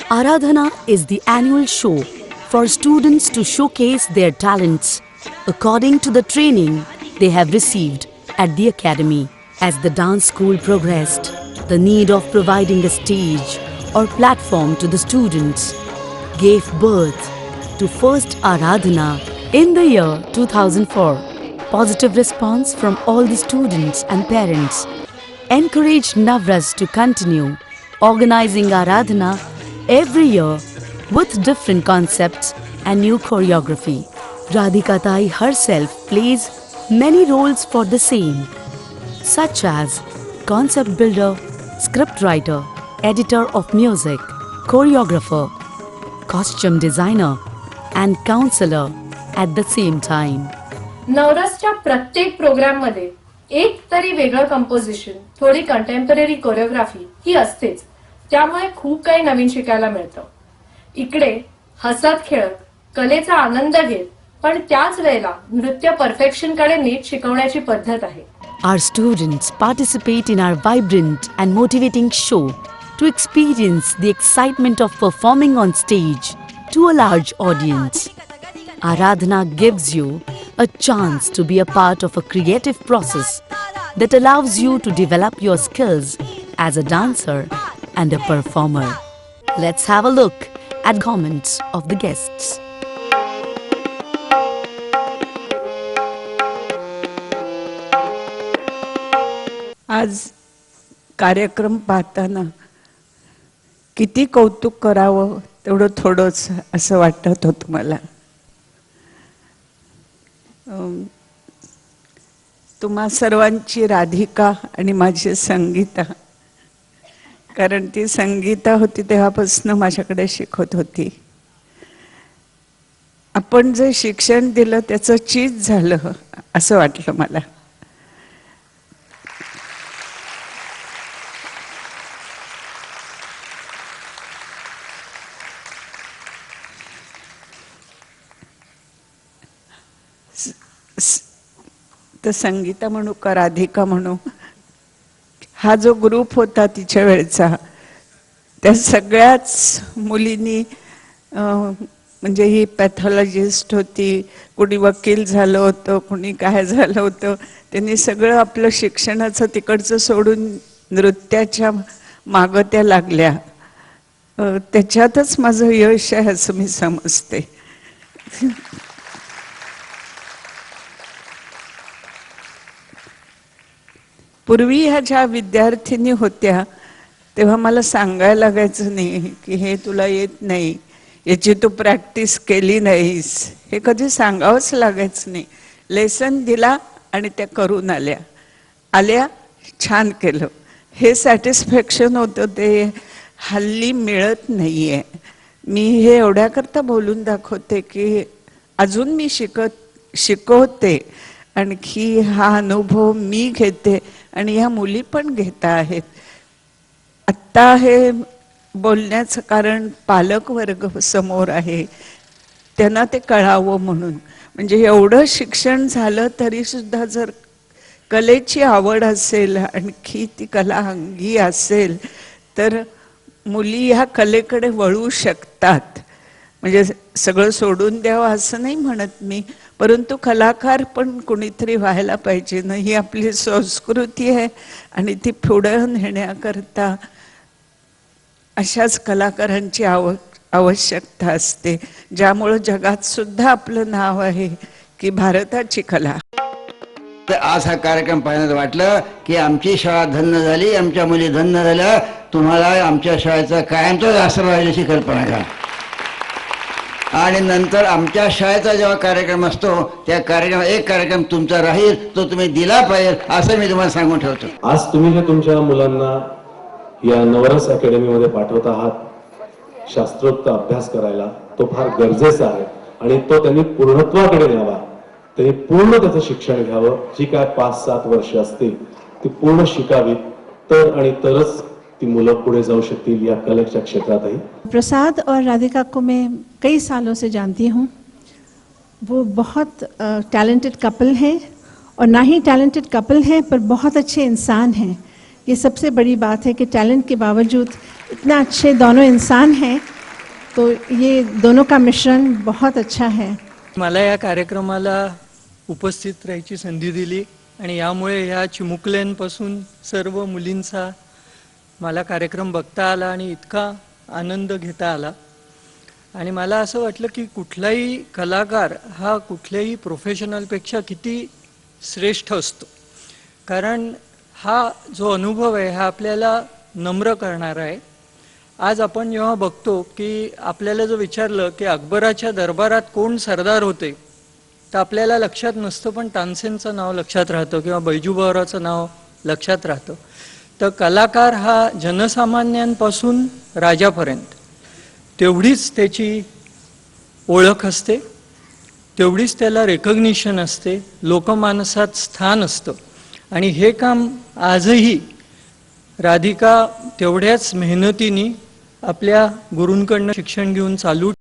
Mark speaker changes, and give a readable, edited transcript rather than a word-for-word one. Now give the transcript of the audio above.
Speaker 1: Aradhana is the annual show for students to showcase their talents according to the training they have received at the academy. As the dance school progressed, the need of providing a stage or platform to the students gave birth to first Aradhana in the year 2004. Positive response from all the students and parents encouraged Navras to continue organizing Aradhana every year with different concepts and new choreography. Radhika Tai herself plays many roles for the same, such as concept builder, script writer, editor of music, choreographer, costume designer and counselor at the same time.
Speaker 2: नवरसच्या प्रत्येक programme मध्ये एक तरी वेगळं composition, थोडी contemporary choreography ही असतेच. त्यामुळे खूप काही नवीन शिकायला मिळतं. इकडे हसत खेळत कलेचा आनंद घेत पण त्याच वेळेला नृत्य परफेक्शन कडे नीट शिकवण्याची पद्धत आहे.
Speaker 1: Our students participate in our vibrant and motivating show to experience the excitement of performing on stage to a large audience. Aradhana gives you a chance to be a part of a creative process that allows you to develop your skills as a dancer and a performer. Let's have a look at comments of the guests.
Speaker 3: आज कार्यक्रम पाहताना किती कौतुक करावं तेवढं थोडंच असं वाटत होतं मला. तुम्हा सर्वांची राधिका आणि माझी संगीता, कारण ती संगीता होती तेव्हापासून माझ्याकडे शिकवत होती. आपण जे शिक्षण दिलं त्याचं चीज झालं असं वाटलं मला. तर संगीता म्हणू का राधिका म्हणू, हा जो ग्रुप होता तिच्या वेळचा, त्या सगळ्याच मुलींनी म्हणजे ही पॅथॉलॉजिस्ट होती, कुणी वकील झालं होतं, कुणी काय झालं होतं, त्यांनी सगळं आपलं शिक्षणाचं तिकडचं सोडून नृत्याच्या मागं त्या लागल्या. त्याच्यातच माझं यश आहे असं मी समजते. पूर्वी ह्या ज्या विद्यार्थिनी होत्या तेव्हा मला सांगायला लागायचं नाही की हे तुला येत नाही, याची तू प्रॅक्टिस केली नाहीस, हे कधी सांगावंच लागायचं नाही. लेसन दिला आणि त्या करून आल्या छान केलं, हे सॅटिस्फॅक्शन होतं. ते हल्ली मिळत नाहीये. मी हे एवढ्याकरता बोलून दाखवते की अजून मी शिकवते, आणखी हा अनुभव मी घेते आणि ह्या मुली पण घेत आहेत. आत्ता हे बोलण्याचं कारण पालक वर्ग समोर आहे, त्यांना ते कळावं म्हणून. म्हणजे एवढं शिक्षण झालं तरी सुद्धा जर कलेची आवड असेल, आणखी ती कला अंगी असेल, तर मुली ह्या कलेकडे वळू शकतात. म्हणजे सगळं सोडून द्यावं असं नाही म्हणत मी, परंतु कलाकार पण कोणीतरी व्हायला पाहिजे ना. ही आपली संस्कृती आहे आणि ती पुढे नेण्याकरता अशाच कलाकारांची आवश्यकता असते, ज्यामुळे जगात सुद्धा आपलं नाव आहे की भारताची कला.
Speaker 4: तर आज हा कार्यक्रम पाहण्यात वाटलं की आमची शाळा धन्य झाली, आमच्या मुली धन्य झाल्या. तुम्हाला आमच्या शाळेचा कायमचाच आसरा राहील अशी कल्पना करा. आणि नंतर आमच्या शाळेचा जेव्हा कार्यक्रम असतो त्या कार्यक्रमात एक कार्यक्रम तुमचा राहील, तो तुम्ही दिला पाहिजे असं मी तुम्हाला सांगून ठेवतो.
Speaker 5: आज तुम्ही जे तुमच्या मुलांना या नवरस अकॅडमीमध्ये पाठवत आहात शास्त्रोक्त अभ्यास करायला, तो फार गरजेचा आहे आणि तो त्यांनी पूर्णत्वाकडे न्यावा. त्यांनी पूर्ण त्याचं शिक्षण घ्यावं. जी काय 5-7 वर्ष असतील ती पूर्ण शिकावी, तर आणि तरच ती मुलं पुढे जाऊ शकतील या कलेच्या क्षेत्रातही.
Speaker 6: प्रसाद और राधिका को मैं कई सालों से जानती हूँ. वो बहुत टैलेंटेड कपल हैं और ना ही टैलेंटेड कपल हैं पर बहुत अच्छे इंसान हैं. ये सबसे बड़ी बात है कि टैलेंट के बावजूद इतना अच्छे दोनों इंसान हैं तो ये दोनों का मिश्रण बहुत अच्छा है।
Speaker 7: मला या कार्यक्रमाला उपस्थित राहायची संधी दिली आणि यामुळे ह्या चिमुकल्यांपासून सर्व मुलींचा मला कार्यक्रम बघता आला आणि इतका आनंद घेता आला। आणि मला असं वाटलं की कुठलाही कलाकार हा कुठल्याही प्रोफेशनलपेक्षा किती श्रेष्ठ असतो, कारण हा जो अनुभव आहे हा आपल्याला नम्र करणारा आहे। आज आपण जेव्हा बघतो की आपल्याला जर विचारलं की अकबराच्या दरबारात कोण सरदार होते तर आपल्याला लक्षात नसतं, पण तानसेनचं नाव लक्षात राहतं किंवा बैजू बावराचं नाव लक्षात राहतं। तर कलाकार हा जनसामान्यांपासून राजापर्यंत तेवढीच त्याची ओळख असते, तेवढीच त्याला रेकग्निशन असते, लोकमानसात स्थान असतं। आणि हे काम आजही राधिका तेवढ्याच मेहनतीने आपल्या गुरूंकडनं शिक्षण घेऊन चालू